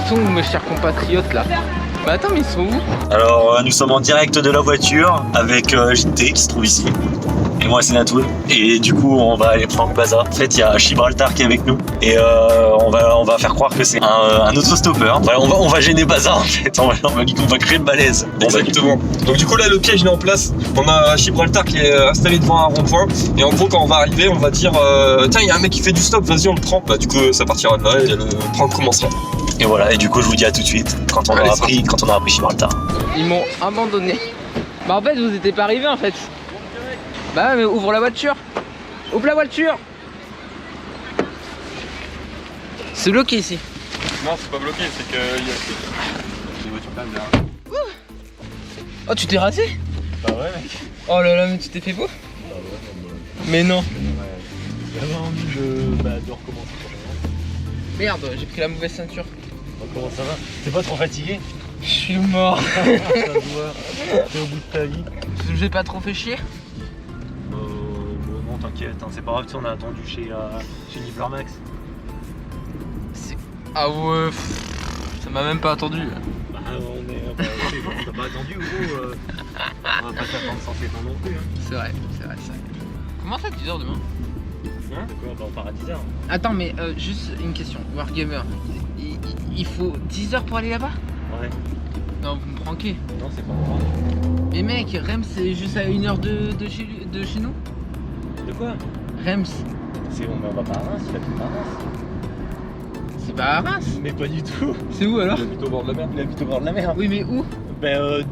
sont où mes chers compatriotes là? Bah attends, mais ils sont où? Alors nous sommes en direct de la voiture avec JT qui se trouve ici. Et moi c'est Natoul. Et du coup on va aller prendre Baza. En fait il y a Gibraltar qui est avec nous. Et on va faire croire que c'est un autre stopper. Voilà, on va gêner Baza en fait. On va créer le malaise. Exactement. Donc du coup là le piège il est en place. On a Gibraltar qui est installé devant un rond-point. Et en gros quand on va arriver on va dire tiens il y a un mec qui fait du stop, vas-y on le prend. Bah du coup ça partira de là et le prendre commencera. Et voilà, et du coup je vous dis à tout de suite quand on aura appris Gibraltar. Ils m'ont abandonné. Bah en fait vous étiez pas arrivés en fait. Bah ouais, mais ouvre la voiture. Ouvre la voiture. C'est bloqué ici. Non c'est pas bloqué, c'est que il y a des voitures pleines là. Oh tu t'es rasé? Bah ouais mec. Oh là là mais tu t'es fait beau? Bah ouais, Mais non. j'avais envie de recommencer. Merde, j'ai pris la mauvaise ceinture. Comment ça va? T'es pas trop fatigué? Je suis mort. Ça se voit. T'es au bout de ta vie. J'ai pas trop fait chier? Non t'inquiète, hein, c'est pas grave, on a attendu chez Niflarmax. Ah ouais, ça m'a même pas attendu. Bah on t'a pas attendu gros, on va pas t'attendre sans fait non plus. Hein. C'est vrai. Comment ça 10h demain? Hein? De quoi? Bah on part à 10h. Attends mais juste une question, Wargamer, il faut 10 heures pour aller là-bas? Ouais. Non vous me pranquez. Non c'est pas grave. Mais mec, Reims c'est juste à 1 heure de chez nous? De quoi? Reims. On va pas à Reims, il habite pas à Reims. C'est pas à Reims? Mais pas du tout. C'est où alors? Il habite au bord de la mer. Il habite au bord de la mer. Oui mais où? Ben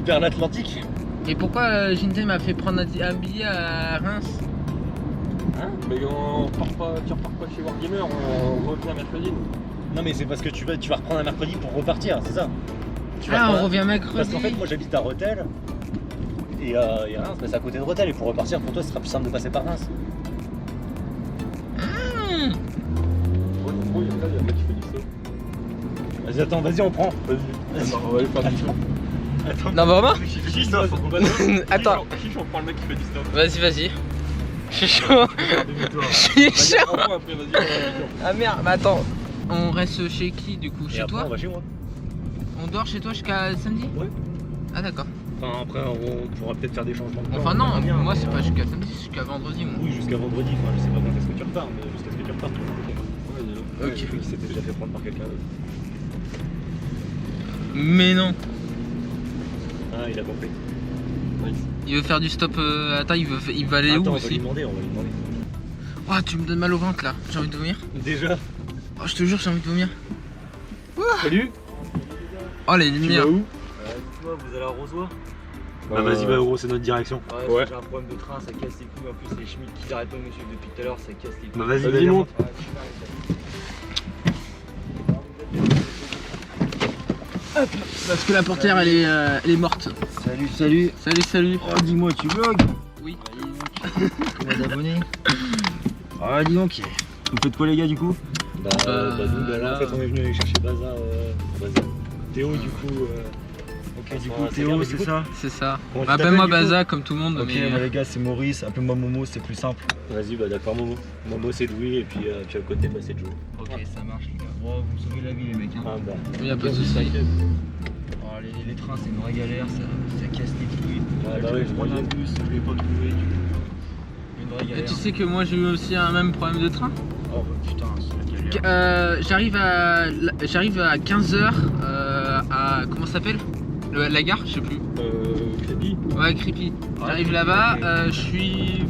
vers l'Atlantique. Et pourquoi Ginté m'a fait prendre un billet à Reims? Hein? Mais on repart pas, tu repars pas chez Wargamer, on revient mercredi. Non mais c'est parce que tu vas reprendre un mercredi pour repartir, c'est ça? On revient mercredi. Parce qu'en fait moi j'habite à Rethel et Reims c'est à côté de Rethel et pour repartir pour toi ce sera plus simple de passer par Reims. Ouais, en gros, il y a un mec qui fait du saut. Vas-y attends, vas-y on prend. Vas-y. On va aller faire du saut. Attends. Non vraiment? Christophe, Attends. Qui on prend le mec qui fait du stop? Vas-y. Je suis chaud. Je suis chaud. Après, vas-y, Ah merde, mais attends. On reste chez qui du coup? Et Chez après, toi? on va chez moi. On dort chez toi jusqu'à samedi? Ouais. Ah d'accord. Enfin après on pourra peut-être faire des changements de plan. Enfin on non, verra bien, moi mais, c'est pas jusqu'à samedi, c'est jusqu'à vendredi moi. Oui jusqu'à vendredi, enfin je sais pas quand est-ce que tu repars, mais jusqu'à ce que tu repartes. Ok. Il s'était déjà fait prendre par quelqu'un d'autre. Mais non. Ah il a compris. Il veut faire du stop. Attends, il va aller Attends, où on va lui aussi? demander. Oh, tu me donnes mal au ventre là. J'ai envie de vomir. Déjà. Oh, je te jure, j'ai envie de vomir. Salut. Oh, les Tu lumières. vas où? Tu vois, vous allez à Rosoy? Bah vas-y, va Euro, c'est notre direction. Ouais. J'ai un problème de train, ça casse les couilles. En plus, c'est Schmitt qui arrête pas de me suivre depuis tout à l'heure, ça casse les couilles. Bah vas-y, monte. Hop, parce que la portière elle est morte. Salut. Salut. Oh, dis-moi, tu vlogs? Oui. Combien d'abonnés? Ah, dis donc. Vous faites quoi, les gars, du coup? Bah, là, en fait, on est venu aller chercher Baza. Théo, du coup. Ok, du coup, Théo, c'est ça? C'est ça. Comment tu Appelle-moi t'appelles, du coup? Baza comme tout le monde. Ok, mais... bah, les gars, c'est Maurice. Appelle-moi Momo, c'est plus simple. Vas-y, bah d'accord, Momo. Momo, c'est Louis, et puis à côté, bah, c'est Joe. Ok, ça marche les gars. Oh, vous me sauvez la vie, les mecs. Hein. Ah, bah. Il y a pas de soucis. Oh, les trains, c'est une vraie galère, ça casse les couilles. Ah, bah oui, je prends un bus, je l'ai pas trouvé. Une vraie Et galère. tu sais que moi j'ai eu aussi un même problème de train. Oh, putain, c'est la galère. J'arrive à 15h à comment ça s'appelle la gare, je sais plus. Crépi. Ouais, Crépy. J'arrive là-bas, je suis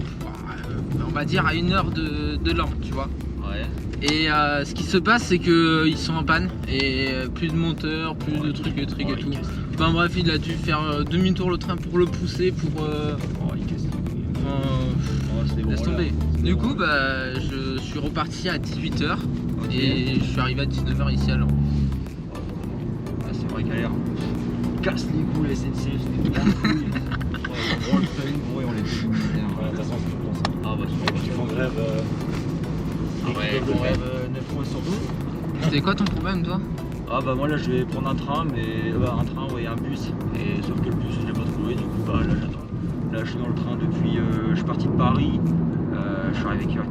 on va dire à 1 heure de Laon, tu vois. Ouais. Et ce qui se passe c'est que ils sont en panne et plus de moteur, plus de trucs et tout. Enfin bref, il a dû faire demi-tour le train pour le pousser pour Oh, il casse les couilles. laisse tomber. Du coup bah je suis reparti à 18h et je suis arrivé à 19h ici à Laon. Ah, c'est une vraie galère. Casse les couilles, la SNCF, c'est des grandes couilles. On le fait une gros et on les fait. De toute façon, c'est tout pour ça. Ah, bah, tu fais en grève. On rêve 9 mois sur 12. C'était quoi ton problème toi? Ah bah moi là je vais prendre un train, mais un train ouais un bus, et sauf que le bus je l'ai pas trouvé, du coup bah là j'attends. Là je suis dans le train depuis, je suis parti de Paris, je suis arrivé avec 18h,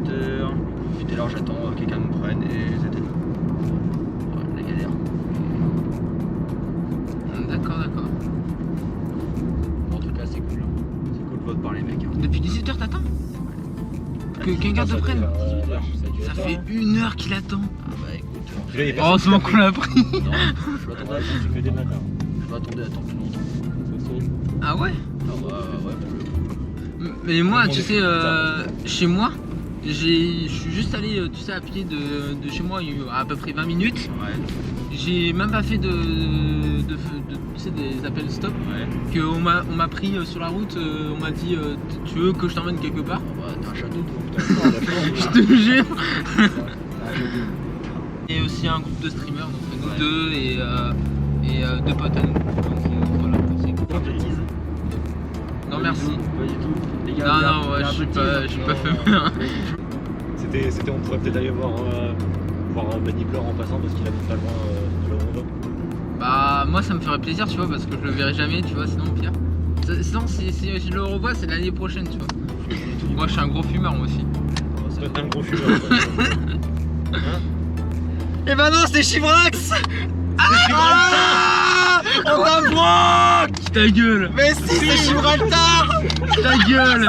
depuis tout à l'heure j'attends quelqu'un me prenne et c'était tout. Voilà, Depuis 18h t'attends que quelqu'un te prenne. Ça fait 1 heure qu'il attend. Ah bah écoute. Heureusement qu'on l'a pris. Non, je m'attendais à attendre que des matins. Je m'attendais à attendre plus longtemps. Ah ouais? Ah bah ouais. Mais moi, tu sais, chez moi, je suis juste allé, tu sais, à pied de chez moi, il y a eu à peu près 20 minutes. Ouais. J'ai même pas fait tu sais, des appels stop. Ouais. On m'a pris sur la route, on m'a dit tu veux que je t'emmène quelque part? Ah bah t'as un château toi, putain. Je te jure. Et aussi un groupe de streamers, donc nous deux et 2 potes à nous. Donc voilà, c'est cool. Non merci. Pas du tout. Les gars, Non, ouais, je suis pas fameux. C'était, on pourrait peut-être aller voir Benny en passant parce qu'il habite pas loin de là où on va. Bah moi ça me ferait plaisir, tu vois, parce que je le verrai jamais, tu vois, sinon pire. Sinon si je le revois c'est l'année prochaine, tu vois. Moi je suis un gros fumeur moi aussi. Ça va être un gros fumeur. Eh ben non, c'est Chibrax. On t'apprend. Ta gueule. Mais si, c'est Gibraltar. Ta gueule.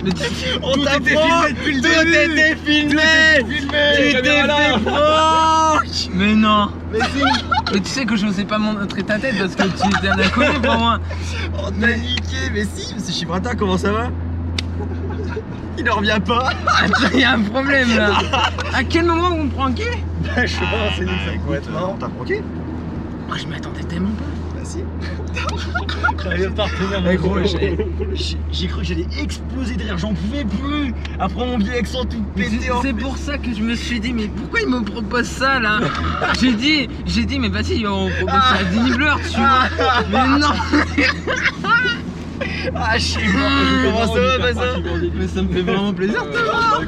Mais On t'apprend. Tout était filmé. Tu t'es fait prank. Mais non. Mais si. Mais tu sais que je n'osais pas montrer ta tête parce que tu étais un inconnu pour moi. On t'a niqué. Mais si, c'est Gibraltar, comment ça va? Il ne revient pas. Attends, il y a un problème là. À quel moment vous me pranquez? Je sais pas, c'est nous ça. Écoute, non, on t'a pranké. Moi je m'attendais tellement pas. Bah si. J'avais un partenaire. Eh gros, j'ai cru que j'allais exploser de rire, j'en pouvais plus. Après mon vieil accent tout pété en C'est plus. pour ça que je me suis dit, mais pourquoi il me propose ça là? J'ai dit, mais vas-y, on propose ça à Dinibler, tu vois. Mais non. Ah, je sais pas. Comment ça va, ça? Mais ça me fait vraiment plaisir de te voir. Ah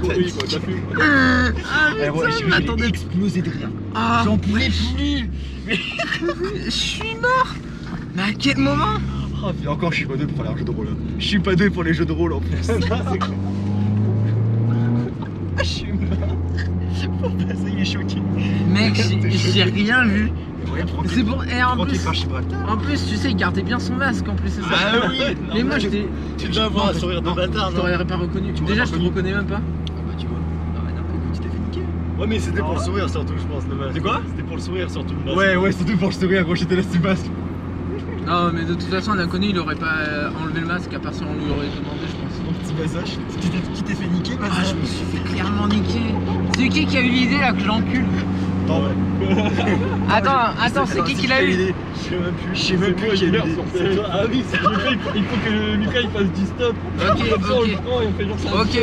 Eh ouais, putain, j'ai attendez. explosé de rire. Ah, J'en pouvais plus. je suis mort. Mais à quel moment? Oh, puis encore, je suis pas doué pour les jeux de rôle. Je suis pas doué pour les jeux de rôle en plus. Ah, je suis mort. Faut passer, il est choqué. Mec, j'ai rien vu. Ouais, C'est bon, et en tranquille plus, par Gibraltar. tu sais, il gardait bien son masque en plus, c'est ça. Ah oui. Mais moi, j'étais. Tu dois avoir un sourire de bâtard, Je non? t'aurais pas reconnu. Déjà, je te reconnais même pas. Ah bah tu vois. Non mais écoute, tu t'es fait niquer. Ouais, mais c'était pour le sourire surtout, je pense, le masque. C'est quoi? C'était pour le sourire surtout, le masque. Ouais, surtout pour le sourire quand j'étais là sous masque. Non, mais de toute façon, un inconnu, il aurait pas enlevé le masque à part si on lui aurait demandé, je pense. Mon petit Bazoche. Tu t'es fait niquer, Ah, Bazoche? je me suis fait clairement niquer. C'est qui a eu l'idée là que je l'encule? Attends, ouais. Attends, c'est qui l'a eu? Je sais même plus. Je sais même plus qui a eu l'idée. C'est toi. Ah oui, c'est Lucas, il faut que Lucas il fasse du stop. Ok, Comme ça, on ok. le prend et on fait genre ça. Ok,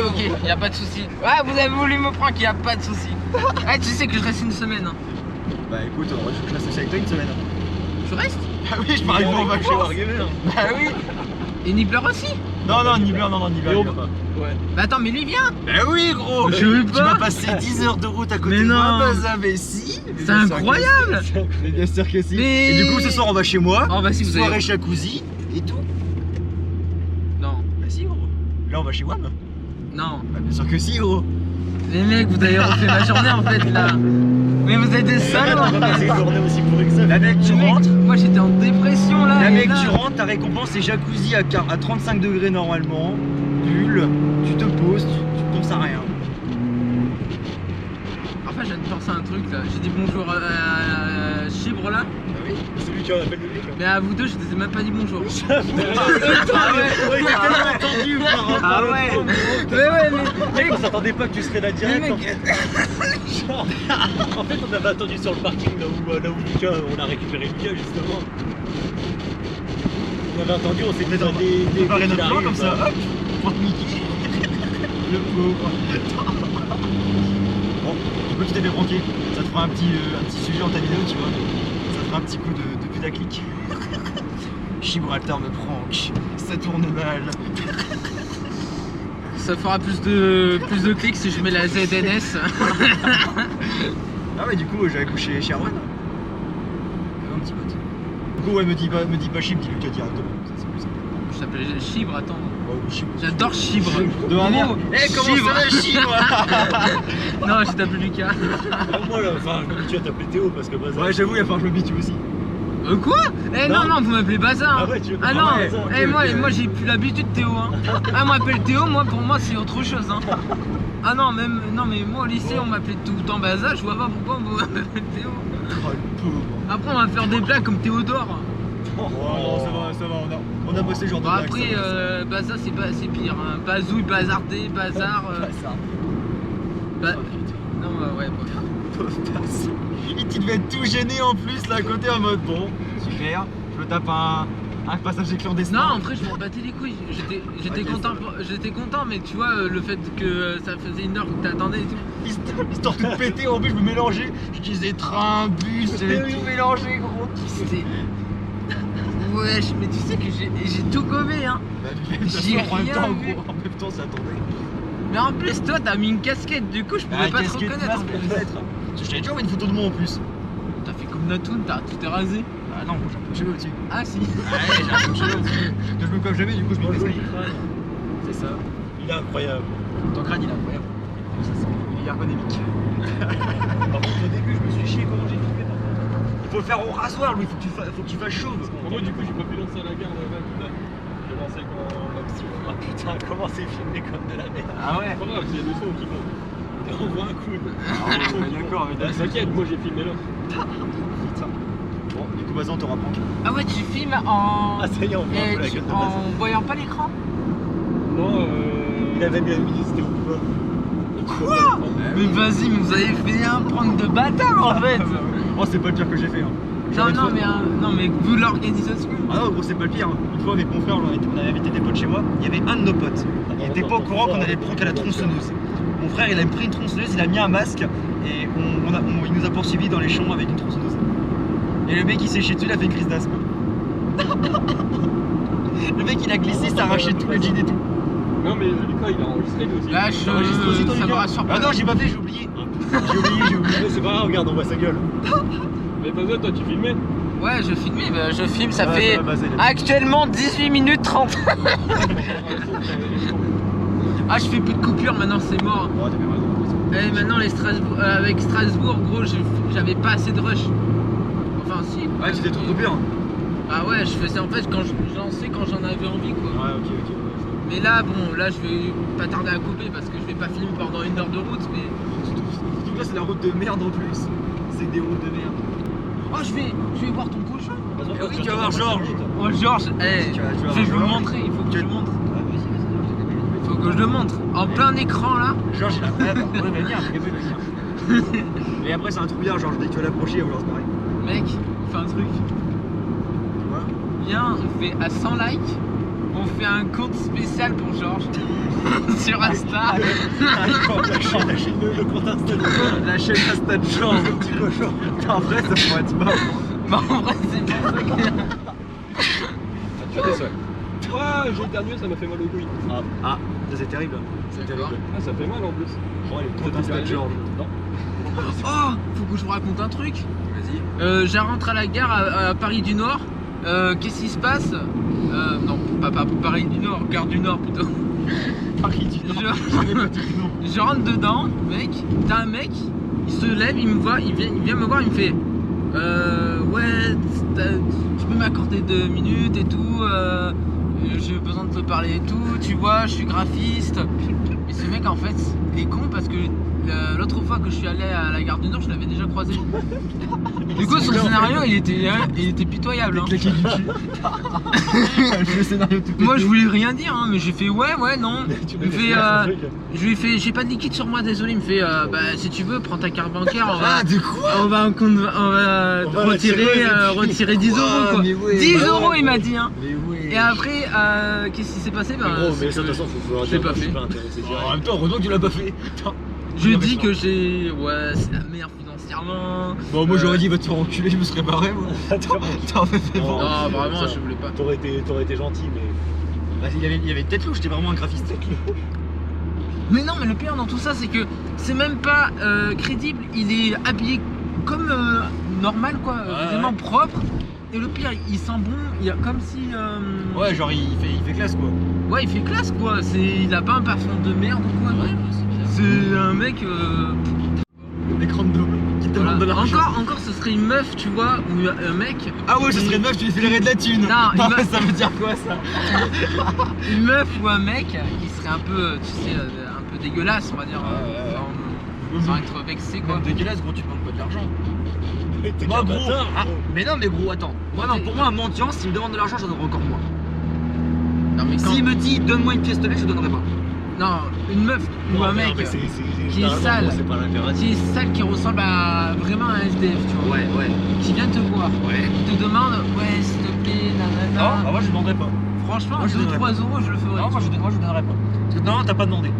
y a pas de souci. Ouais, vous avez voulu me prendre, y a pas de souci. Ouais, tu sais que je reste une semaine. Hein. Bah écoute, on va je reste avec toi une semaine. Tu restes? Ah oui, je m'arrive pas en vacances. Wargamer. Bah oui. Et Nibbler aussi? Non, Nibbler, non, Nibbler. Et on il va pas. Bah attends, mais lui vient. Bah oui, gros. Je veux Tu pas. m'as passé 10 heures de route à côté Mais de moi, non. Baza, mais si. C'est incroyable. Mais bien sûr que si. Mais- Et du coup, ce soir, on va chez moi. Oh, bah si, vous Soirée allez. jacuzzi et tout. Non, Bah si, gros. Là, on va chez WAM. non. Bah bien sûr que si, gros. Les mecs, vous avez refait ma journée en fait là. Mais vous êtes des salauds. On va passer une journée aussi pour ça. La mec, tu Mec, rentres. moi j'étais en dépression là. La et mec, là- tu rentres, ta récompense c'est jacuzzi à 35 degrés normalement. Bulle, tu te poses, tu penses à rien. Enfin, je viens de penser à un truc là. J'ai dit bonjour à Chibre là. Bah oui. C'est lui qui en appelle le mec. Mais à vous deux, je vous ai même pas dit bonjour. Ouais, t'as tellement entendu par rapport Ah à ouais. l'autre. Mais ouais, mais On s'attendait pas que tu serais là mais direct. mec, En fait, on avait attendu sur le parking là où Lucas, on a récupéré Lucas justement. On avait attendu, on s'est dit Attends, des préparer qu'il notre plan arrive, comme ça, hop, pour te niquer. Le pauvre. Bon, du coup tu t'es fait pranker. Ça te fera un petit sujet dans ta vidéo, tu vois. Ça te fera un petit coup de putaclic. Gibraltar me prank. Ça tourne mal. ça fera plus de clics si je mets la ZNS. Ah ouais, du coup j'avais couché chez Erwan. Un petit pote. Du coup ouais, me dis pas Chib, dis Lucas directement. Ça, c'est plus simple. Je t'appelle Chibre, attends. Ouais, ou Chib. J'adore Chibre. De ma mère. Gros, Eh, comment Chibre. ça va, Chibre? Non, je t'appelle Lucas. Moi là, enfin, tu as t'appelé Théo parce que bah, Ouais, j'avoue, il va falloir que je me bite aussi. Quoi? Eh non, vous m'appelez Bazar. Ah ouais, tu veux Ah pas non, parler, ça, ok, moi, ok. moi j'ai plus l'habitude Théo. Hein. Ah, on m'appelle Théo, moi pour moi c'est autre chose. Hein. Ah non, mais moi au lycée on m'appelait tout le temps Bazar, je vois pas pourquoi on m'appelle Théo. Oh, le pauvre. Après on va faire des blagues comme Théodore. Oh, non, ça va, on a bossé le genre de Bon, blague, après, ça va. Bazar c'est pire. Hein. Bazouille, bazardé, bazar. Bazar. Non, ouais, bref. Pauvre tasse. Il devait être tout gêné en plus là à côté en mode bon, super, je me tape un passage clandestin. Non, en vrai, je m'en battais les couilles. J'étais Ok, content, ça content, mais tu vois, le fait que ça faisait 1 heure que t'attendais et tout. Histoire de péter, en plus je me mélangeais, je disais train, bus, j'avais tout mélangé gros. C'était. Wesh, mais tu sais que j'ai tout gommé, hein. Bah, de toute façon, J'ai en même rien temps, vu. gros, en même temps ça attendait. Mais en plus, toi, t'as mis une casquette, du coup, je pouvais pas te reconnaître. En plus. peut-être. Je t'avais déjà envoyé une photo de moi en plus. T'as fait comme Natoun, tout t'es rasé. Ah non, moi j'ai un peu de cheveux au-dessus. Ah, si. Ouais, j'ai un peu de cheveux au-dessus. Que je me coiffe jamais, du coup je mets une casquette. C'est ça. Il est incroyable. Ton crâne il est incroyable. Il est ergonomique. Par contre, au début, je me suis chié comment j'ai filmé. Par contre. Il faut le faire au rasoir, lui, faut que tu fasses chauve. Moi, du coup, j'ai pas pu lancer à la gare là-bas. J'ai lancé quand l'option. Ah putain, comment c'est filmé comme de la merde. Ah ouais. C'est pas grave, il y a des sons qui vont. Et on voit un coup. D'accord, mais T'inquiète, moi j'ai filmé là. putain. Bon, du coup, Bazan, t'auras prank. Ah ouais, tu filmes en. Ah, ça y est, on voit un peu la gueule de Bazar. En voyant pas l'écran. Non, Il avait mis la ministre ou quoi? Quoi? Mais vas-y, mais vous avez fait un prank de bâtard en fait. Oh, c'est pas le pire que j'ai fait. Hein. Non, mais vu l'organisation. Ah non, gros, c'est pas le pire. Hein. Une fois, avec mon frère, on avait invité des potes chez moi. Il y avait un de nos potes. Il était pas au courant qu'on allait le prank à la tronçonneuse. Mon frère, il a pris une tronçonneuse, il a mis un masque et il nous a poursuivis dans les champs avec une tronçonneuse. Et le mec, il s'est chié dessus, il a fait une crise d'asthme. Le mec, il a glissé, il s'est arraché tout le jean et tout. non, mais Lucas il a enregistré lui aussi. Là, T'enregistres aussi, toi, ça me Lucas rassure pas. Ah non, j'ai pas fait, j'ai oublié. J'ai oublié. Mais c'est pas grave, regarde, on voit sa gueule. Mais pas toi, tu filmais. Ouais, je filmais, bah, je filme, ça Ah, fait va, Bazar, il a- actuellement 18 minutes 30. Ah, je fais plus de coupure maintenant, c'est mort. Oh, t'as bien raison. Et maintenant, avec Strasbourg, gros, j'avais pas assez de rush. Enfin, si. Ouais, tu fais trop de coupures. Ah ouais, je faisais en fait quand je lançais quand j'en avais envie, quoi. Ouais, ok. Mais là, bon, là, je vais pas tarder à couper parce que je vais pas filmer pendant 1 heure de route, mais. Surtout que là, c'est la route de merde en plus. C'est des routes de merde. Oh, je vais voir ton cochon. Eh oui, tu vas voir Georges. Oh, Georges, Tu vas je vais vous le Georges. montrer, il faut que je le montre. Ah, vas-y. Il faut que je le montre. En plein écran là. Georges, il a. Ouais, bah, ouais, venir, il va venir. Et après, c'est un trouillard, Georges. Dès que tu vas l'approcher, il va vouloir se barrer. Mec, fais un truc. Quoi Viens, on fait à 100 likes. On fait un compte spécial pour Georges sur Insta. Le compte Insta de La chaîne Insta de Georges, le petit cochon. En vrai, ça pourrait être marrant. Bah en vrai c'est pour ça que... Tu fais ça. Ouais, j'ai éternué, ça m'a fait mal au couilles. Ah, ça c'est terrible. C'est D'accord. terrible. Ah, ça fait mal en plus. Bon, allez, le compte Insta de Georges. Non. Oh, faut que je vous raconte un truc. Vas-y. Je rentre à la gare à Paris du Nord. Qu'est-ce qui se passe? Non, pas Paris du Nord, gare du Nord plutôt. Paris du Nord. Je connais pas tout le nom. Je rentre dedans, mec, t'as un mec, il se lève, il me voit, il vient me voir, il me fait ouais, tu peux m'accorder 2 minutes et tout, j'ai besoin de te parler et tout, tu vois, je suis graphiste. Et ce mec en fait, il est con parce que l'autre fois que je suis allé à la gare du Nord, je l'avais déjà croisé. Du coup, son scénario, il était pitoyable. Hein. Claqué du cul. Le scénario tout Moi, pété. je voulais rien dire, hein, mais j'ai fait ouais, non. Tu Il me fait, je lui ai fait, j'ai pas de liquide sur moi, désolé. Il me fait, bah si tu veux, prends ta carte bancaire, Ah, de quoi? on va retirer, retirer 10 euros quoi. mais ouais, 10 bah euros, ouais. il m'a dit. Hein. Mais ouais. Et après, qu'est-ce qui s'est passé? Bah, Gros, mais c'est ça, de que toute façon, faut je l'ai pas je suis fait. pas intéressé En direct. même temps, heureusement que tu l'as pas fait. Putain. Je dis que j'ai, ouais, c'est la merde financièrement. Bon, moi j'aurais dit va te faire enculer, je me serais barré moi. T'en fais bon. Non, vraiment, ça. je voulais pas. T'aurais été gentil, mais. Bah, il y avait une tête louche, j'étais vraiment un graphiste. Mais non, mais le pire dans tout ça, c'est que c'est même pas crédible. Il est habillé comme normal, quoi, vraiment propre. Et le pire, il sent bon. Il y a comme si. Ouais, genre il fait classe quoi. Ouais, il fait classe, quoi. Il a pas un parfum de merde ou quoi. Ouais, c'est un mec. L'écran de double. demande de l'argent. Encore, ce serait une meuf, tu vois, ou un mec. Ah ouais, ce serait une meuf, tu lui filerais de la thune. Non, une meuf, ça veut dire quoi ça? une meuf ou un mec qui serait un peu, tu sais, un peu dégueulasse, on va dire, sans être vexé quoi. Même dégueulasse, gros, tu demandes pas de l'argent. T'es Moi, qu'un gros, bâtard, ah, gros. mais non, mais gros, attends. Moi, non, pour moi, un mendiant, s'il me demande de l'argent, j'en donnerai encore moins. Non mais quand... S'il me dit, donne-moi une pièce de lait, je donnerai pas. Non, une meuf ou un Non, mec mais c'est- qui est généralement, sale. gros, c'est pas l'impératif. qui est sale, qui ressemble à vraiment un SDF, tu vois. Ouais. Qui vient te voir, Ouais. qui te demande, ouais, s'il te plaît, Non, nanana. bah moi, je demanderai pas. Franchement, moi, je 2-3 donnerais euros, je le ferais. Non, moi, je donnerai pas. Parce que non, t'as pas demandé.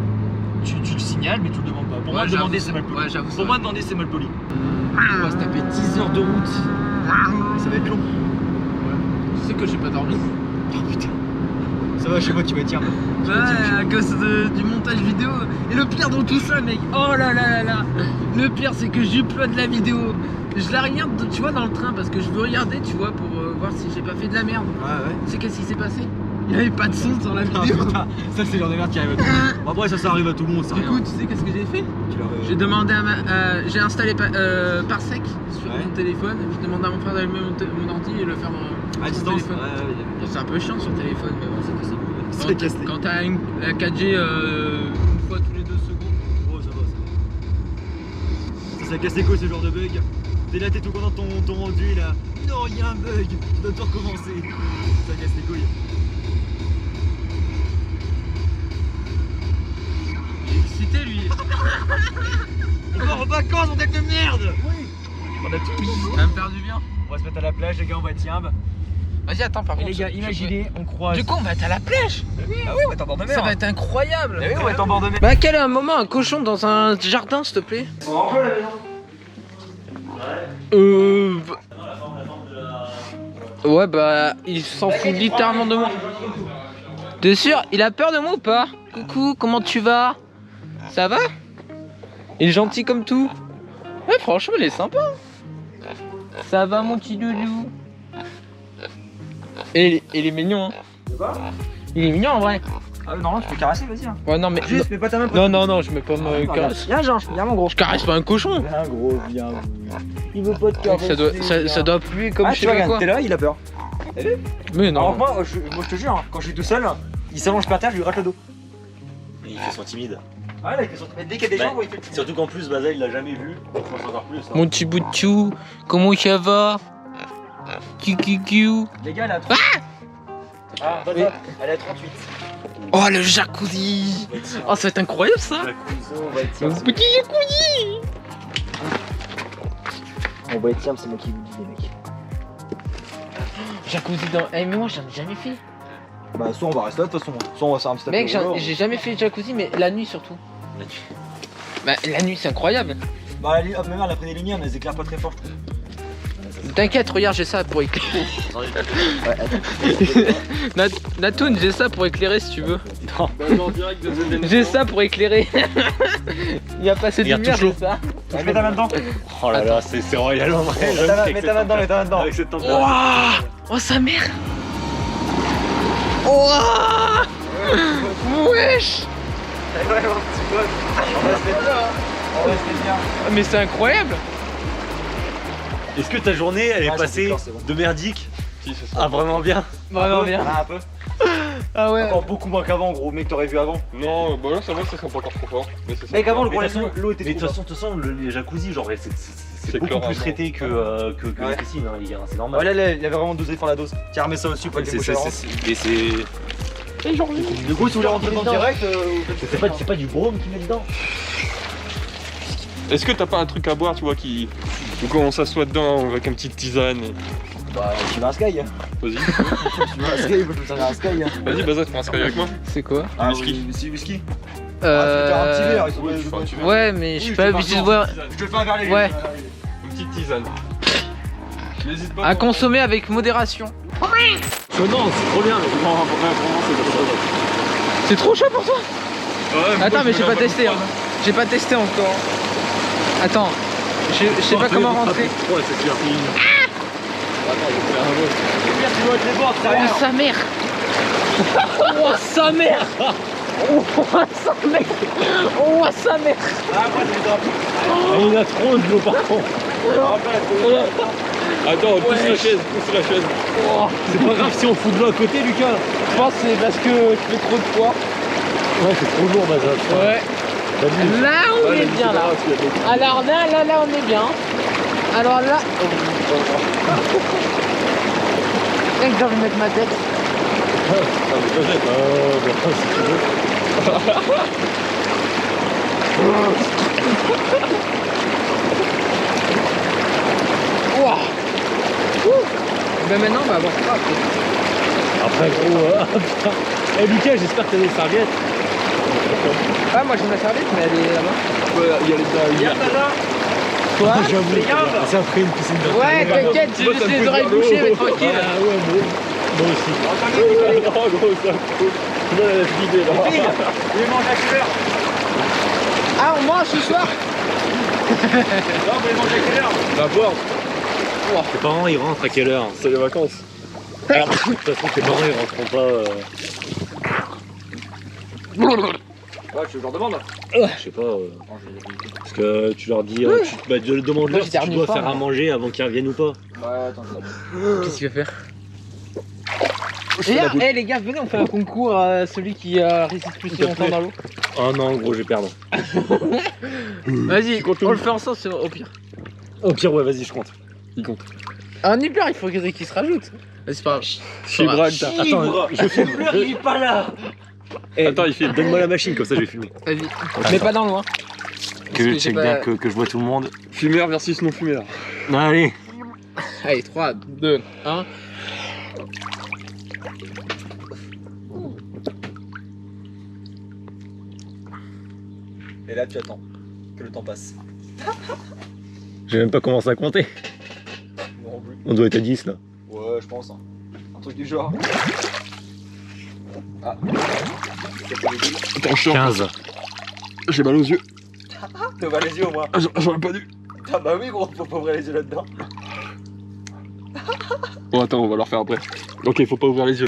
Tu le signales, mais tu le demandes pas. Pour moi, Ouais, demander, j'avoue. c'est mal poli. Ouais, j'avoue. Pour moi, demander, c'est mal poli. On va se taper 10 heures de route. Ça va être long. Tu sais que j'ai pas dormi. Oh putain. Ça va, chez moi, tu vas dire. Ouais, à cause du montage vidéo. Et le pire dans tout ça, mec, oh là là là là. Le pire, c'est que j'upload la vidéo. Je la regarde, tu vois, dans le train parce que je veux regarder, tu vois, pour voir si j'ai pas fait de la merde. Ouais. Tu sais qu'est-ce qui s'est passé? Il y avait pas de son sur la Ah, vidéo. putain. Ça, c'est le genre de merde qui arrive à tout le monde. Bon, après, ça arrive à tout le monde, ça Du rien. coup, tu sais qu'est-ce que j'ai fait? Tu leur- J'ai demandé à j'ai installé Parsec sur Ouais. mon téléphone. J'ai demandé à mon frère d'allumer mon ordi et le faire à sur distance. téléphone. Ouais. C'est un peu chiant sur téléphone, mais bon, c'est ça. C'est casse-les. Quand t'as la 4G une fois tous les 2 secondes. Oh, ça va. Ça casse les couilles ce genre de bug. T'es là, t'es tout content de ton rendu là. Non, il y a un bug. Tu dois tout recommencer. Ça casse les couilles. Il est excité lui. On va en vacances, on est de merde. Oui. On a tout mis. Ça va me faire du bien. On va se mettre à la plage, les gars, on va être Tiambe. Vas-y, attends, par Et contre. les gars, imaginez, on croise. Du coup, on va être à la plage. Ah oui, on va être en bord de mer. Ça va être incroyable. Ah oui, on va être en bord de mer. Bah, quel est un moment un cochon dans un jardin, s'il te plaît? Ouais, bah, il s'en fout littéralement de moi. T'es sûr? Il a peur de moi ou pas? Coucou, comment tu vas? Ça va? Il est gentil comme tout. Ouais, franchement, il est sympa. Ça va, mon petit doudou? Et il est mignon, hein. Il est mignon en vrai. Ah non, tu peux caresser, vas-y. Hein. Ouais, non, mais. Juste, mets pas ta main. Non, je mets pas ma caresse. Viens, Jean, viens, mon gros. Je caresse pas un cochon. Viens, gros, viens. Il veut pas te caresser. Ça doit puer comme Ah, je tu sais vois, pas quoi. t'es là, il a peur. Mais non. Alors moi, je te jure, hein, quand je suis tout seul, il s'allonge par terre, je lui gratte le dos. Et il fait son timide. Ah là, il fait son... Mais dès qu'il y a des Bah, gens, il fait... Surtout qu'en plus, Baza il l'a jamais vu. Donc je pense encore plus. hein. Mon petit bout de chou, comment ça va? Kikikiu. Les gars, elle a 38. Ah, Oui. elle a 38. Oh, le jacuzzi. Oh, ça va être incroyable ça. On va être Mon petit jacuzzi. On va être Tiambe, c'est moi qui vous dis, les mecs. Jacuzzi dans. Eh, mais moi j'en ai jamais fait. Bah, soit on va rester là de toute façon, soit on va faire un petit Mec, j'ai jamais fait de jacuzzi, mais la nuit surtout. Bah, la nuit c'est incroyable. Bah, hop, même elle a pris des lumières, mais elles éclairent pas très fort, je trouve. T'inquiète, regarde, j'ai ça pour éclairer. Natoun, j'ai ça pour éclairer si tu veux. J'ai ça pour éclairer. Il y a pas assez de Regarde, lumière, touche-l'eau. j'ai ça. Mets ta main dedans. Oh là là, c'est royal en vrai. Mets ta main dedans, mets ta main dedans. Avec cette température. Ouah. Oh sa mère. Ouah. Wesh. On va se mettre bien, hein. On va se mettre bien. Mais c'est incroyable. Est-ce que ta journée elle est Ouais, passée c'est bon, c'est bon. de merdique Si, c'est ça. à vraiment bien? Vraiment bien. Ah, un peu. Ah ouais. Encore beaucoup moins qu'avant, gros. Mec, t'aurais vu avant. Non, bah là, ça va, ça sera pas encore trop fort. Mais c'est ça. Mec, avant, le Mais problème, de toute façon- l'eau était Mais de trop toute façon, les jacuzzi, genre, c'est C'est beaucoup plus chlorable. traité que Ouais. les piscines, hein, les gars, c'est Ouais, normal. là, il avait vraiment dosé fort la dose. Tiens, remets ça au-dessus, pas le Et déboucher avant. c'est Du coup, si vous voulez rentrer dedans direct, c'est pas du brome qu'ils mettent dedans. Est-ce que t'as pas un truc à boire, tu vois, qui. Du coup, on s'assoit dedans avec une petite tisane. Bah, tu veux un sky. Vas-y. Tu veux un sky, moi je veux un sky. Vas-y, Baza, tu prends un sky avec moi. C'est quoi? Ah, Whisky. oui, c'est whisky. Ah, tu veux faire un petit verre, il faut oui, pas- tu fais un petit verre. Ouais, mais je suis pas habitué de boire. Je te le fais un verre léger. Ouais. Une petite tisane. N'hésite pas. À consommer avec modération. Non, c'est trop bien, mais vraiment, C'est trop chaud pour toi? Ouais, Attends, moi, mais je j'ai vais pas la testé. bonne Hein. J'ai pas testé encore. Attends, je sais pas comment rentrer. Ouais, c'est clair. Tu dois être les bords, c'est rien. Oh sa mère. Oh sa mère. Oh, sa mère. Oh, sa mère. Il y en a trop de l'eau par contre. Attends, pousse la chaise. Oh, C'est pas grave si on fout de l'eau à côté, Lucas. je pense que c'est parce que tu fais trop de poids. Ouais, c'est trop lourd, Baza. Ouais. Vas-y. Là, on est bien là. Alors là, on est bien. Alors là. Mec, j'ai envie de mettre ma tête. Ah, mais peut-être. Bah, si tu veux. Ouah. Ouh. Ben maintenant, on va avoir ça. Après, gros. Putain. Eh, Lucas, j'espère que t'as des serviettes. Ah, moi j'ai ma serviette, mais elle est là-bas. Ouais, il y a les gars. Quoi? J'avoue. Ça ferait une piscine de Ouais, t'inquiète, j'ai juste les oreilles bouchées, mais tranquille. Ah ouais, moi aussi. Oh gros, ça cool. Tu vois la vidéo là. Il mange à quelle heure? Ah, on mange ce soir? Non, mais il mange à quelle heure? La boire, Tes parents, ils rentrent à quelle heure? c'est les vacances. De toute façon, tes parents, ils rentreront pas. Ouais, je leur demande. Je sais pas. Parce que tu leur dis. Demande-leur Moi, si tu j'éternue dois pas, faire moi. à manger avant qu'ils reviennent ou pas. Ouais, attends, Qu'est-ce qu'il va faire? Viens, les gars, venez, on fait un concours à celui qui résiste plus longtemps dans l'eau. Oh non, gros, je vais perdre. Vas-y, on le fait ensemble, c'est au pire. Au pire, ouais, vas-y, je compte. il compte. Ah, on est peur, il faut qu'il se rajoute. Vas-y, c'est pas grave. Gibraltar. Attends, je filme. Il est pas là. Attends, il filme. Donne-moi la machine, comme ça je vais filmer. Vas-y, mais pas dans l'eau, hein. Parce Que je j'ai check pas- bien que je vois tout le monde. Fumeur versus non fumeur. Allez. Allez, 3, 2, 1. Et là, tu attends que le temps passe. J'ai même pas commencé à compter. Non plus. On doit être à 10 là. Ouais, je pense. Hein. Un truc du genre. Ah. Attends, je suis en- 15. J'ai mal aux yeux. T'as ouvert les yeux au moins. Ah, j'aurais pas dû. Ah bah oui, gros, faut pas ouvrir les yeux là-dedans. Bon, attends, on va leur faire après. Ok, faut pas ouvrir les yeux.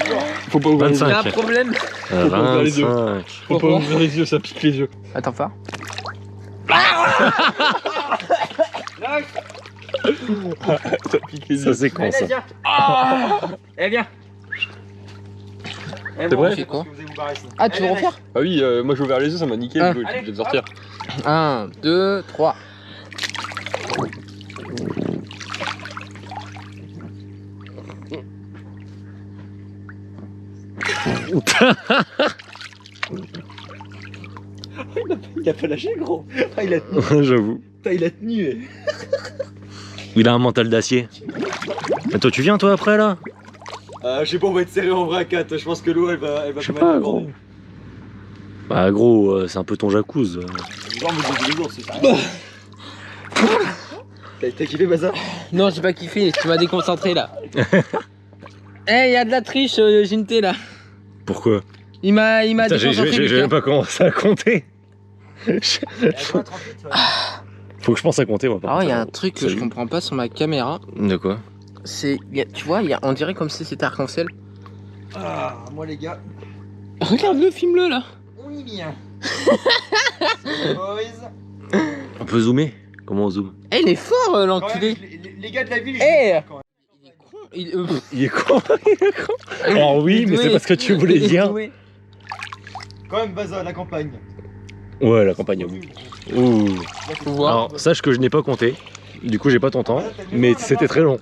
Faut pas ouvrir les 25. yeux. Y'a un problème. pas ouvrir les yeux. 25. Faut pas Pourquoi ouvrir les yeux, ça pique les yeux. Attends, fort. Ça pique les Ça yeux. c'est con ça. Eh bien. C'est vrai? Tu fais quoi? Ah, tu veux refaire? Ah oui, moi j'ai ouvert les yeux, ça m'a niqué, Ah. je voulais les sortir. 1, 2, 3. Il a pas lâché, gros. Ah, il a tenu. J'avoue. Putain, il a tenu. Eh. Il a un mental d'acier. Et toi tu viens toi après là? Je sais pas, on va être serré en vrai à 4. Je pense que l'eau, elle va Je sais quand pas même gros. Bah gros, c'est un peu ton jacuzzi. T'as kiffé, Baza? Non, j'ai pas kiffé, tu m'as déconcentré là. Eh, y'a de la triche, Ginté là. Pourquoi? Il m'a Putain, déconcentré. j'ai Lucas. même pas commencé à compter. Faut que je pense à compter moi. Alors, il y a un truc que je Salut. comprends pas sur ma caméra. De quoi? C'est. Tu vois, on dirait comme si c'était arc-en-ciel. Ah, moi, les gars, Regarde-le, filme-le là. on y vient. Boys. On peut zoomer? Comment on zoome? Eh, il est fort, Quand l'enculé. même, les gars de la ville, je Eh. dis quand même. Il est con. Il est con, il est con. Alors oui, mais c'est pas ce que tu voulais Il est dire. doué. Quand même, Baza, la campagne. Ouais, la campagne. Ouh. Faut voir. Alors sache que je n'ai pas compté. Du coup, j'ai pas ton temps. Mais c'était très long.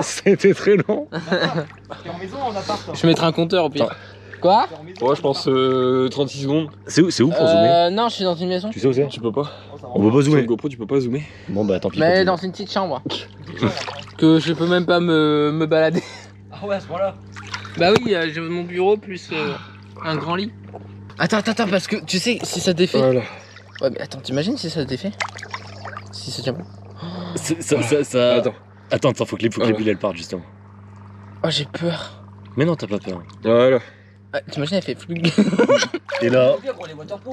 C'était très long. T'es en maison ou en appart? Je vais mettre un compteur au pire. Attends. Quoi? T'es en maison Ouais, je pense 36 secondes. C'est où pour zoomer? Non, je suis dans une maison. Tu sais où c'est? Tu peux pas. On peut pas Sur le zoomer. GoPro, tu peux pas zoomer. Bon bah tant pis. Mais continue. dans une petite chambre. Que je peux même pas me balader. Ah ouais, à ce moment-là. Bah oui, j'ai mon bureau plus un grand lit. Attends, parce que tu sais, si ça défait. Voilà. Ouais, mais attends, t'imagines si ça défait? Si ça tient pas. Ça... Attends. Attends, faut que les bulles elles partent justement. Oh, j'ai peur. Mais non, t'as pas peur. Voilà. Ah, t'imagines, elle fait flug. Et là,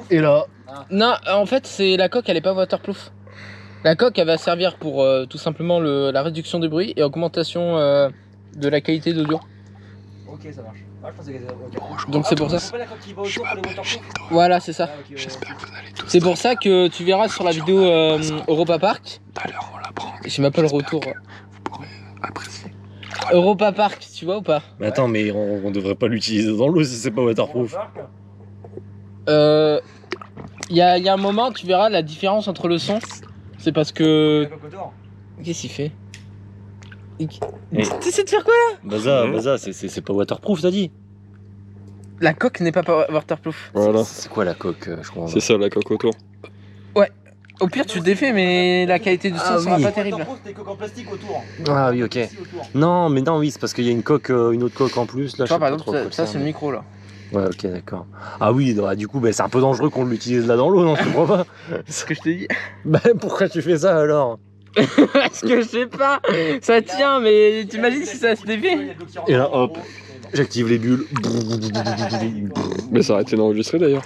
et là. Non, en fait, c'est la coque, elle est pas waterproof. La coque, elle va servir pour tout simplement la réduction du bruit et augmentation de la qualité d'audio. Ok, ça marche. Ah, je pensais que c'était. Ok. Donc c'est pour ça. C'est pas la coque qui va autour pour les waterproof. Voilà, c'est ça. Ah, ok, ouais. C'est pour ça que tu verras sur la vidéo Europa Park. Je m'appelle le retour. Europa Park, tu vois ou pas? Mais attends, mais on devrait pas l'utiliser dans l'eau si c'est pas waterproof. Il y a un moment, tu verras la différence entre le son. C'est parce que. La coque autour. Qu'est-ce qu'il fait? Eh. T'essaies de faire quoi là? Baza, c'est pas waterproof, t'as dit? La coque n'est pas waterproof. Voilà, C'est quoi la coque, je crois? c'est ça la coque autour. Au pire, tu le défais, mais la qualité du son Ah sera oui. pas terrible. Waterproof, des coques en plastique autour. Ah oui, ok. Ici, autour. Non, mais non, oui, c'est parce qu'il y a une coque, une autre coque en plus. Là, Tu vois, par je sais pas exemple, trop ça quoi c'est le mais- micro là. Ouais, ok, d'accord. Ah oui, bah, du coup, bah, c'est un peu dangereux qu'on l'utilise là dans l'eau, non? Je comprends pas. C'est ce que je t'ai dit. Bah, pourquoi tu fais ça alors? Parce que je sais pas. Ça tient, mais t'imagines si ça se défait? Et là, hop. J'active les bulles. Mais ça a été enregistré d'ailleurs.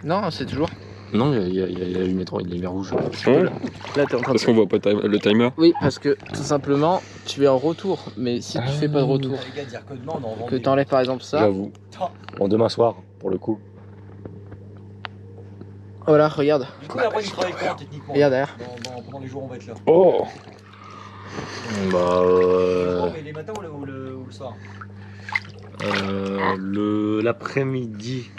Non, c'est toujours. Non, il y a la lumière rouge. Ouais. Là, t'es en train de. Parce qu'on voit pas le timer. Oui, parce que tout simplement, tu es en retour. Mais si tu fais pas de retour, Les gars, dire que demain on en vend que des- t'enlèves par exemple ça, J'avoue. Bon, demain soir, pour le coup. voilà, regarde. Du coup, après, il travaille comment techniquement? Regarde derrière. Pendant les jours, on va être là. Oh. Bah, Mais les matins ou le soir? l'après-midi.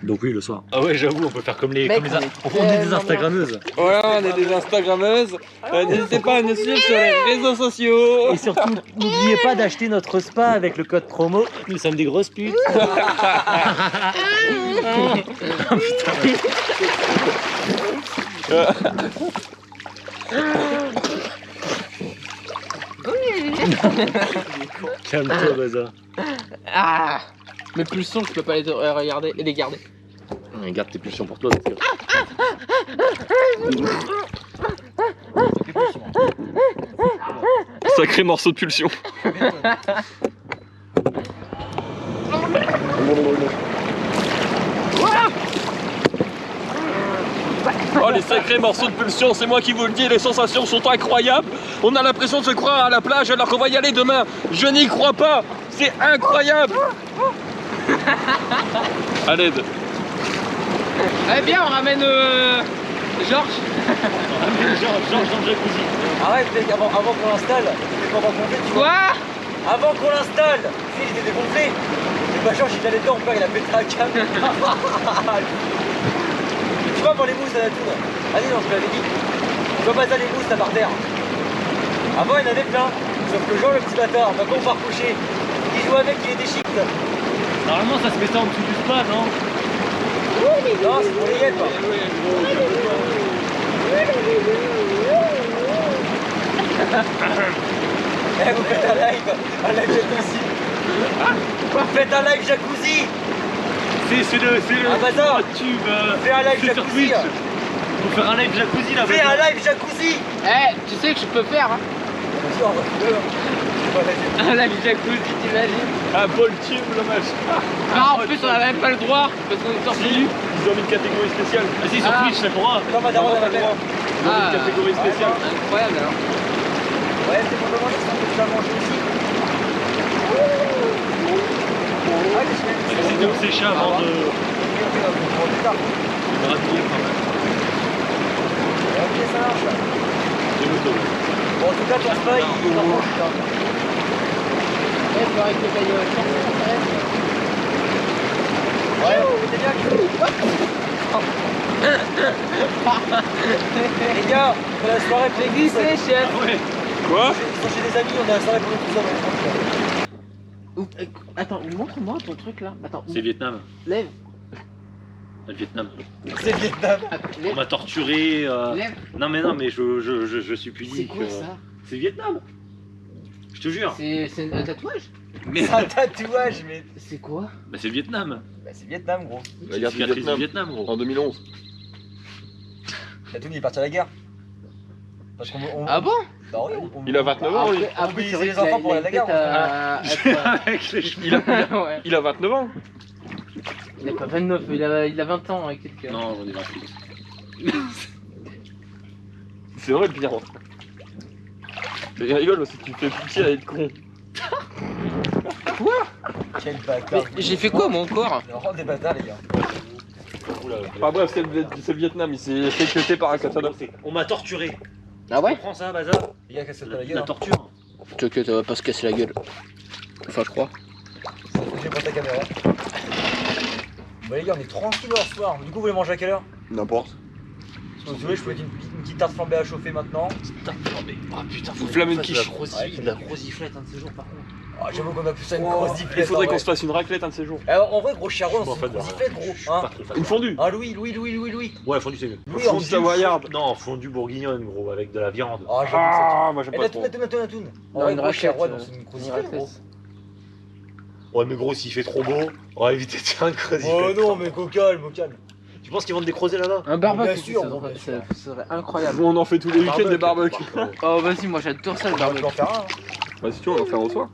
Donc oui, le soir. Ah ouais, j'avoue, on peut faire comme les, Mec, on est des Instagrammeuses. Voilà, on est des Instagrammeuses. N'hésitez pas à nous suivre sur les réseaux sociaux. Et surtout, n'oubliez pas d'acheter notre spa avec le code promo. Nous sommes des grosses putes. Calme-toi, Baza. Ah, mes pulsions, je peux pas les regarder et les garder. Garde tes pulsions pour toi. parce que- Sacré morceau de pulsion. Oh les sacrés morceaux de pulsion, c'est moi qui vous le dis, les sensations sont incroyables. On a l'impression de se croire à la plage alors qu'on va y aller demain. Je n'y crois pas, c'est incroyable. À l'aide. Eh bien, on ramène Georges. Georges dans le jacuzzi. Arrête, mec, avant qu'on l'installe, il faut rencontrer, tu vois. Quoi? Avant qu'on l'installe, il était dégonflé. Et bah, Georges, il allait dedans, père, il a pété la cam. Tu vois, pour les mousses à la tour. Ah non, je l'avais dit. Tu vois pas ça, les mousses là par terre. Avant, il y en avait plein. Sauf que Jean, le petit bâtard, maintenant on part coucher. Il joue avec, il est déchiqué. Normalement, ça se met ça en dessous du spa, non? Non, c'est pour les yeux, quoi. Eh, vous faites un live jacuzzi. Faites un live jacuzzi. C'est le Ah, bazar. tube. Fais un live C'est sur jacuzzi. Twitch. Faut faire un live jacuzzi là. Fais un live jacuzzi. Eh, tu sais que je peux faire hein. Un live jacuzzi, t'imagines? Un bol tube, le match. Ah, en plus, on avait même pas le droit parce qu'on est sorti nu. Ils ont mis une catégorie spéciale. Ah si, sur Ah. Twitch, c'est le droit. Comme ma daronne, T'as elle le droit. Ils ont mis une catégorie spéciale. Incroyable alors. Ouais, c'est pour demander si tu vas manger ici. Ah, C'était au séché avant de me rhabiller quand même. Ok, ça marche. J'ai le dos. Bon, en tout cas, ton spa, il est en manche. Ouais, je vais arrêter de payer Ouais, c'était bien. Les gars, on a la soirée pour J'ai les glissé, tous. chef. Quoi? Ils sont chez des amis, on a la soirée pour les tous hommes. Attends, montre-moi ton truc là. Attends, C'est Vietnam. lève. Le Vietnam. C'est Vietnam. On Lève. m'a torturé. Lève. Non mais je suis C'est pudique. quoi ça? C'est Vietnam. Je te jure. C'est un tatouage? Mais C'est un tatouage, mais. C'est quoi? bah, c'est le Vietnam. Bah, c'est Vietnam, gros. La C'est guerre une du cicatrice du Vietnam. Vietnam, gros. En 2011. Tatoune, il est parti à la guerre. Parce qu'on. Ah bon? Bah oui, Il a 29 ans, lui. On mobilise les enfants pour aller à la gare. Avec les cheveux. Ouais. Il a 29 ans. Il a pas 29, il a 20 ans avec quelqu'un. Non, j'en ai 28. C'est vrai le pire. Mais il rigole parce que tu me fais pitié à être con. Quoi? Quel bâtard. Mais j'ai fait quoi moi encore? C'est vraiment des bâtards, les gars. Enfin bref, c'est le Vietnam, il s'est fait cuter par un katana. On m'a torturé. Ah ouais? Tu comprends ça, Bazar? Les gars, casse-toi la gueule. La Hein. torture. T'inquiète, ça va pas se casser la gueule. Enfin, je crois. J'ai pris ta caméra. Bon, les gars, on est tranquille ce soir. Du coup, vous voulez manger à quelle heure? N'importe. Si vous voulez, je peux mettre une petite tarte flambée à chauffer maintenant. Ah putain, Une flamme de quiche. de la grosse giflette un de ces jours par contre. Ah, j'avoue qu'on a plus ça une grosse Il dipplette. faudrait qu'on se fasse une raclette un de ces jours. Alors, en vrai, gros charron, Bon, en c'est fait, une grosse bah, giflette, gros. Je suis Hein. pas très fan. Une fondue. Ah, Louis. Ouais, fondu c'est mieux. Louis, en Fondue savoyarde. Non, fondu bourguignonne gros, avec de la viande. Ah, j'avoue que ça. Ah, moi j'aime Et pas la trop. toune. En Non, vrai, une gros raclette, charron, c'est une grosse giflette, gros. Ouais, mais gros, s'il fait trop beau, on va éviter de faire une creuse. Oh non, mais calme. Tu penses qu'ils vendent des creusets là-bas? Un barbecue, Bien sûr, ça, bien sûr. ça serait incroyable. On en fait tous les week-ends des barbecues. Oh, vas-y, moi j'adore ça le On va barbecue. en faire un. Hein. Bah si tu veux, on en fait un au soir.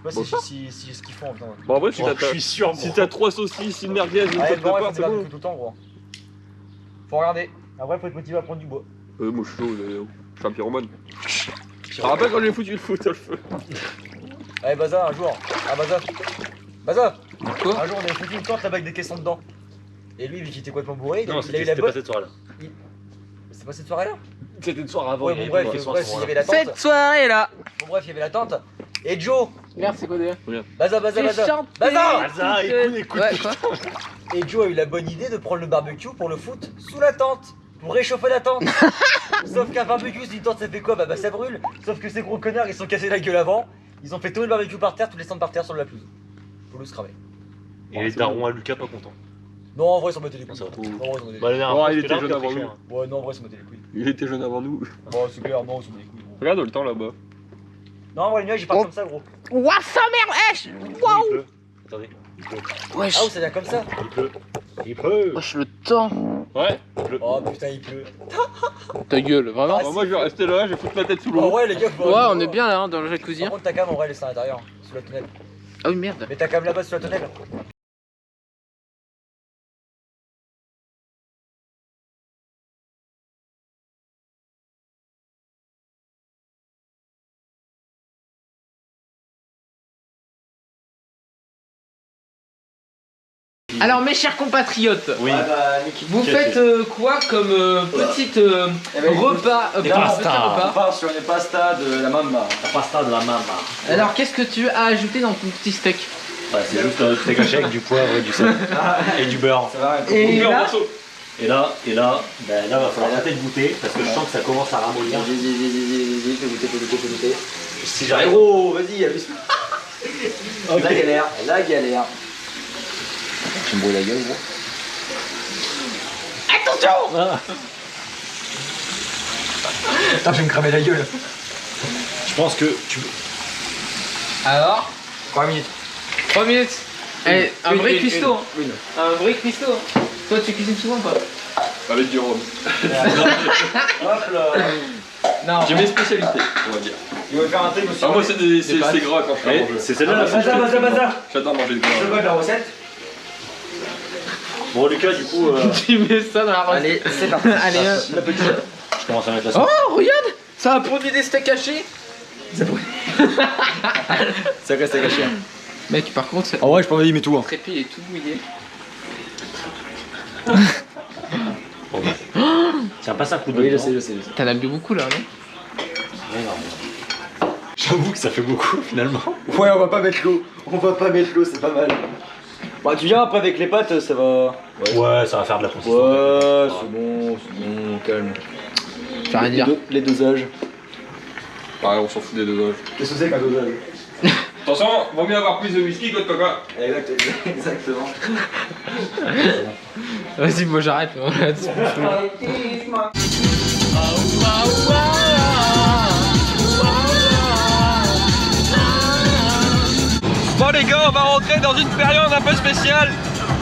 Je sais pas si ce qu'ils font en temps. Bon en vrai, si Oh, t'as je suis sûr, si t'as 3 saucisses, une merguez, une Ouais, côte de bon, ouais, porc, faut c'est des bon. barbecues tout le temps, gros. Faut regarder. Après, faut être motivé à prendre du bois. Moi je suis chaud, je suis un pyromane. Je te rappelle quand j'ai foutu le foot au feu. Allez, Baza, un jour. Ah, Baza, Quoi? un jour, on avait foutu une tente là-bas avec des caissons dedans. Et lui, vu qu'il était complètement bourré, Non, il a eu la c'était bonne. pas cette soirée-là. C'est pas cette soirée-là? C'était une soirée avant. Ouais, il y bon, avait bref, pas de bref, soirée il y à avait la tente. Cette soirée là! Bon, bref, il y avait la tente. Et Joe, Merde, c'est quoi déjà? Baza. Baza, écoute. Ouais, quoi? Et Joe a eu la bonne idée de prendre le barbecue pour le foot sous la tente. Pour réchauffer la tente. Sauf qu'un barbecue, si une tente ça fait quoi? Bah ça brûle. Sauf que ces gros connards ils se sont cassés la gueule avant. Ils ont fait tomber le barbecue par terre, tous les cendres par terre sur la pelouse. Faut le cramer. Et les darons à Lucas pas contents. Non, en vrai, ils s'en mettaient les couilles. Ça va. En vrai, ils s'en mettaient les Bah, couilles. la dernière Ouais, fois, il c'était était là, jeune puis avant après, Ouais, non, en vrai, ils s'en mettaient les couilles. Il était jeune avant nous. Bon, c'est clair, non, ils s'en mettaient les couilles. Gros. Regarde le temps là-bas. Non, en vrai, les nuages ils partent comme ça, gros. Ouah, sa merde, wesh! Il Waouh! pleut. Attendez, il pleut. Wesh! Ah, ouais, ça vient comme ça. Il pleut. Il pleut. Wesh, le temps! Ouais. Oh putain, il pleut. Ta gueule, vraiment? Ah, Bah, moi je vais rester là, je vais foutre ma tête sous Oh l'eau. ouais, les gars, faut Ouais, on est bien là, hein, dans le jacuzzi. Par contre, ta cam en vrai, elle est à l'intérieur, sous la tonnelle. Ah oui, merde. Mais ta cam là-bas sous la tonnelle. Alors, mes chers compatriotes, Oui. vous faites quoi comme petite repas? Des pardon, pasta. petit repas. part sur une pasta de la mamma. La pasta de la maman. Alors, qu'est-ce que tu as ajouté dans ton petit steak? Ouais, c'est juste un steak haché avec du poivre et du sel. Et du beurre. Et là, Et là, ben là, va falloir arrêter de goûter parce que je sens que ça commence à ramollir. Vas-y, fais goûter. Si j'arrive. Gros, vas-y, abuse. La galère. Tu me brûles la gueule, gros. Ah. Putain, je vais me cramer la gueule. Je pense que tu. alors, 3 minutes. 3 minutes. Eh, un vrai cuistot. hein. Une. Un vrai cuistot. hein. Toi, tu cuisines souvent ou pas? Avec du rhum. Hop là. Non. J'ai mes spécialités, on va dire. Il va faire un truc aussi. Ah, moi c'est gras quand je fais à manger. C'est celle-là la plus. Baza. J'adore manger de Je gras. veux la recette. Bon, Lucas, du coup, Tu mets ça dans la recette. Allez, c'est parti. Allez, hop. La petite. je commence à mettre la sauce. Oh, regarde! Ça a produit des steaks hachés. Ça reste à cacher. Mec, par contre, En vrai, je peux y mettre tout. le trépied il est tout mouillé. Tiens, passe un coup de Oui, je dedans. sais. T'en as bu beaucoup là, non? J'avoue que ça fait beaucoup finalement. Ouais, on va pas mettre l'eau. C'est pas mal. Bah, tu viens après avec les pâtes, ça va. Ouais, ça va faire de la consistance. Ouais, c'est bon, calme. Je vais rien dire. Les dosages. Ouais, on s'en fout des dosages. Qu'est-ce que c'est qu'un dosage? Attention, vaut mieux avoir plus de whisky que de coca. Exactement. Vas-y, moi j'arrête. Bon les gars, on va rentrer dans une période un peu spéciale.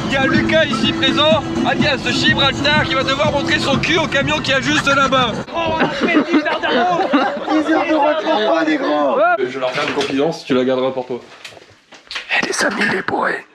Il y a Lucas ici présent, alias de Gibraltar, qui va devoir montrer son cul au camion qui est juste là-bas. Je leur fais une confidence, tu la garderas pour toi. Eh les amis les bourrés,